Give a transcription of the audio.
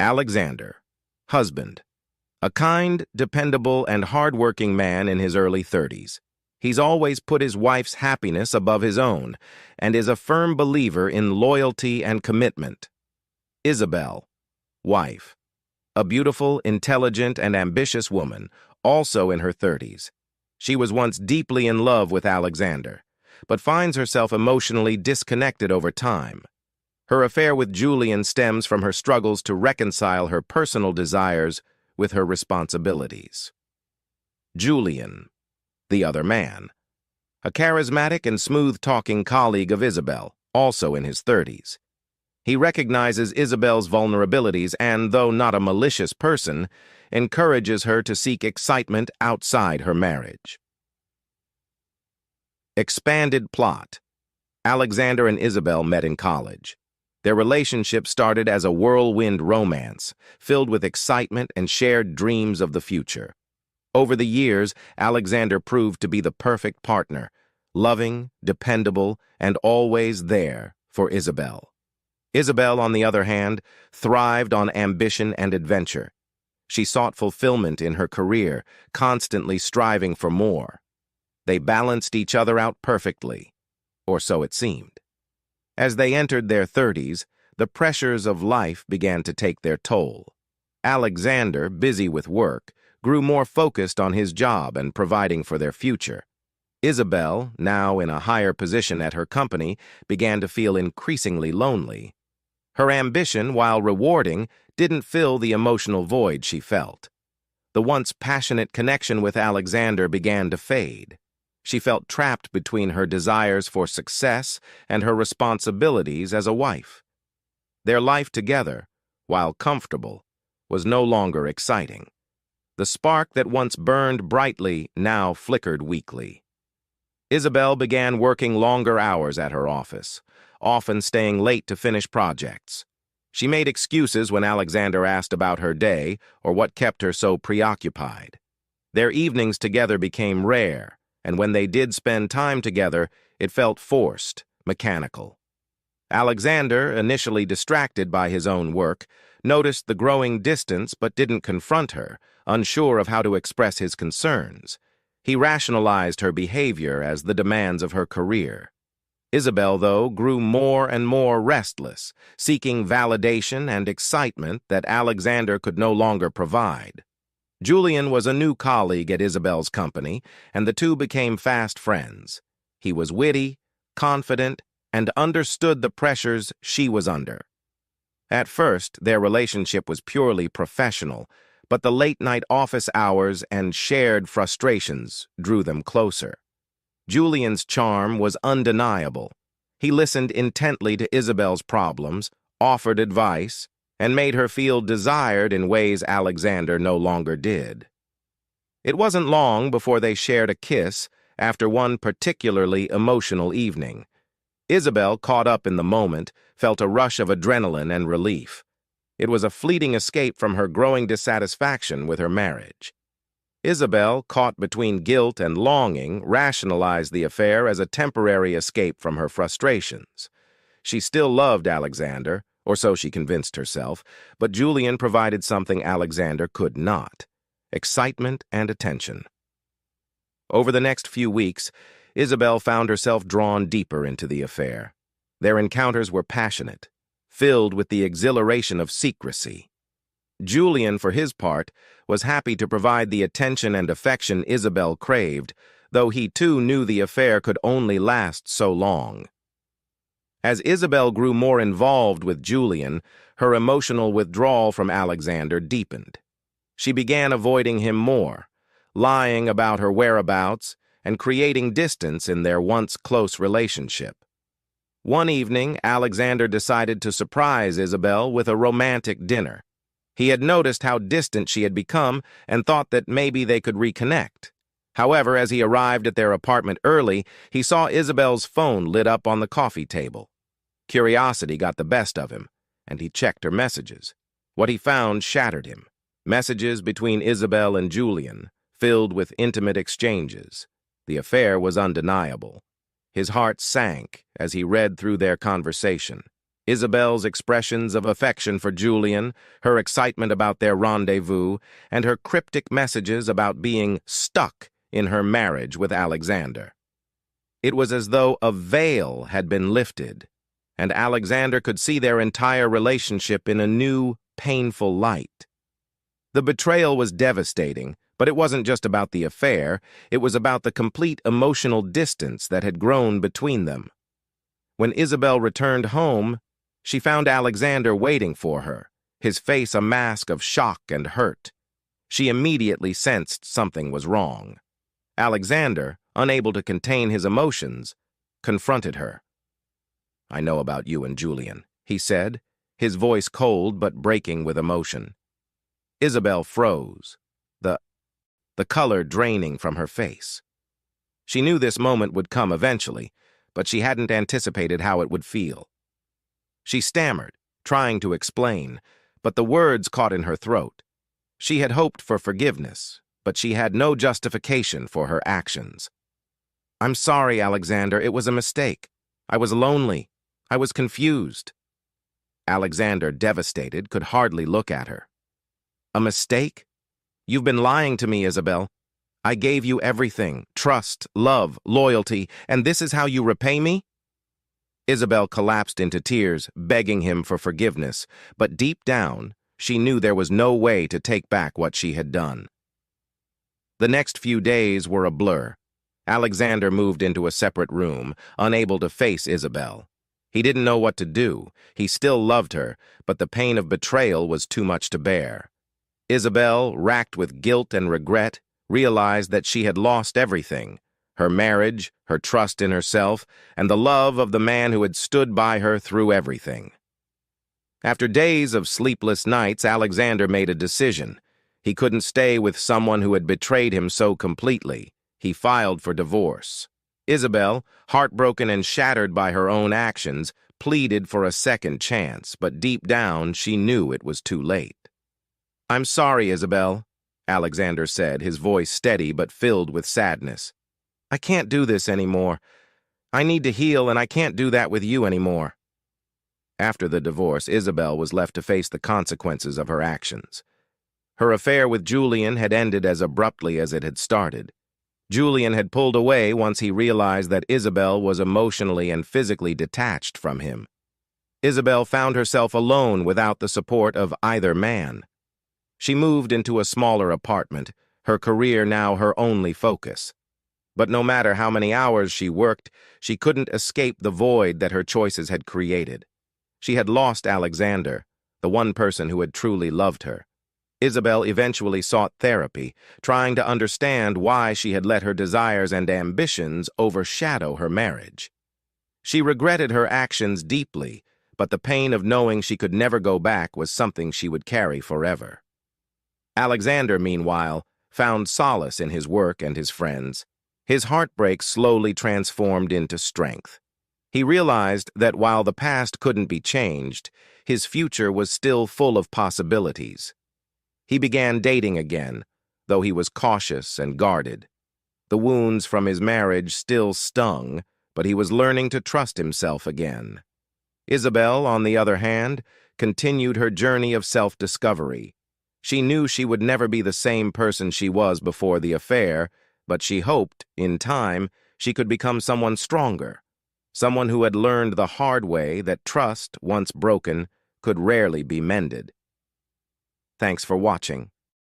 Alexander, husband. A kind, dependable, and hard-working man in his early 30s. He's always put his wife's happiness above his own and is a firm believer in loyalty and commitment. Isabel, wife. A beautiful, intelligent, and ambitious woman, also in her 30s. She was once deeply in love with Alexander, but finds herself emotionally disconnected over time. Her affair with Julian stems from her struggles to reconcile her personal desires with her responsibilities. Julian, the other man. A charismatic and smooth-talking colleague of Isabel, also in his 30s. He recognizes Isabel's vulnerabilities and, though not a malicious person, encourages her to seek excitement outside her marriage. Expanded plot. Alexander and Isabel met in college. Their relationship started as a whirlwind romance, filled with excitement and shared dreams of the future. Over the years, Alexander proved to be the perfect partner, loving, dependable, and always there for Isabel. Isabel, on the other hand, thrived on ambition and adventure. She sought fulfillment in her career, constantly striving for more. They balanced each other out perfectly, or so it seemed. As they entered their 30s, the pressures of life began to take their toll. Alexander, busy with work, grew more focused on his job and providing for their future. Isabel, now in a higher position at her company, began to feel increasingly lonely. Her ambition, while rewarding, didn't fill the emotional void she felt. The once passionate connection with Alexander began to fade. She felt trapped between her desires for success and her responsibilities as a wife. Their life together, while comfortable, was no longer exciting. The spark that once burned brightly now flickered weakly. Isabel began working longer hours at her office, often staying late to finish projects. She made excuses when Alexander asked about her day or what kept her so preoccupied. Their evenings together became rare, and when they did spend time together, it felt forced, mechanical. Alexander, initially distracted by his own work, noticed the growing distance but didn't confront her, unsure of how to express his concerns. He rationalized her behavior as the demands of her career. Isabel, though, grew more and more restless, seeking validation and excitement that Alexander could no longer provide. Julian was a new colleague at Isabel's company, and the two became fast friends. He was witty, confident, and understood the pressures she was under. At first, their relationship was purely professional, but the late-night office hours and shared frustrations drew them closer. Julian's charm was undeniable. He listened intently to Isabel's problems, offered advice, and made her feel desired in ways Alexander no longer did. It wasn't long before they shared a kiss after one particularly emotional evening. Isabel, caught up in the moment, felt a rush of adrenaline and relief. It was a fleeting escape from her growing dissatisfaction with her marriage. Isabel, caught between guilt and longing, rationalized the affair as a temporary escape from her frustrations. She still loved Alexander, or so she convinced herself, but Julian provided something Alexander could not: excitement and attention. Over the next few weeks, Isabel found herself drawn deeper into the affair. Their encounters were passionate, filled with the exhilaration of secrecy. Julian, for his part, was happy to provide the attention and affection Isabel craved, though he too knew the affair could only last so long. As Isabel grew more involved with Julian, her emotional withdrawal from Alexander deepened. She began avoiding him more, lying about her whereabouts and creating distance in their once close relationship. One evening, Alexander decided to surprise Isabel with a romantic dinner. He had noticed how distant she had become and thought that maybe they could reconnect. However, as he arrived at their apartment early, he saw Isabel's phone lit up on the coffee table. Curiosity got the best of him, and he checked her messages. What he found shattered him. Messages between Isabel and Julian, filled with intimate exchanges. The affair was undeniable. His heart sank as he read through their conversation. Isabel's expressions of affection for Julian, her excitement about their rendezvous, and her cryptic messages about being stuck in her marriage with Alexander. It was as though a veil had been lifted, and Alexander could see their entire relationship in a new, painful light. The betrayal was devastating, but it wasn't just about the affair, it was about the complete emotional distance that had grown between them. When Isabel returned home, she found Alexander waiting for her, his face a mask of shock and hurt. She immediately sensed something was wrong. Alexander, unable to contain his emotions, confronted her. "I know about you and Julian," he said, his voice cold but breaking with emotion. Isabel froze, the color draining from her face. She knew this moment would come eventually, but she hadn't anticipated how it would feel. She stammered, trying to explain, but the words caught in her throat. She had hoped for forgiveness, but she had no justification for her actions. "I'm sorry, Alexander, it was a mistake. I was lonely. I was confused." Alexander, devastated, could hardly look at her. "A mistake? You've been lying to me, Isabel. I gave you everything, trust, love, loyalty, and this is how you repay me?" Isabel collapsed into tears, begging him for forgiveness, but deep down, she knew there was no way to take back what she had done. The next few days were a blur. Alexander moved into a separate room, unable to face Isabel. He didn't know what to do. He still loved her, but the pain of betrayal was too much to bear. Isabel, racked with guilt and regret, realized that she had lost everything: her marriage, her trust in herself, and the love of the man who had stood by her through everything. After days of sleepless nights, Alexander made a decision. He couldn't stay with someone who had betrayed him so completely. He filed for divorce. Isabel, heartbroken and shattered by her own actions, pleaded for a second chance, but deep down she knew it was too late. "I'm sorry, Isabel," Alexander said, his voice steady but filled with sadness. "I can't do this anymore. I need to heal, and I can't do that with you anymore." After the divorce, Isabel was left to face the consequences of her actions. Her affair with Julian had ended as abruptly as it had started. Julian had pulled away once he realized that Isabel was emotionally and physically detached from him. Isabel found herself alone without the support of either man. She moved into a smaller apartment, her career now her only focus. But no matter how many hours she worked, she couldn't escape the void that her choices had created. She had lost Alexander, the one person who had truly loved her. Isabel eventually sought therapy, trying to understand why she had let her desires and ambitions overshadow her marriage. She regretted her actions deeply, but the pain of knowing she could never go back was something she would carry forever. Alexander, meanwhile, found solace in his work and his friends. His heartbreak slowly transformed into strength. He realized that while the past couldn't be changed, his future was still full of possibilities. He began dating again, though he was cautious and guarded. The wounds from his marriage still stung, but he was learning to trust himself again. Isabel, on the other hand, continued her journey of self-discovery. She knew she would never be the same person she was before the affair, but she hoped, in time, she could become someone stronger, someone who had learned the hard way that trust, once broken, could rarely be mended. Thanks for watching.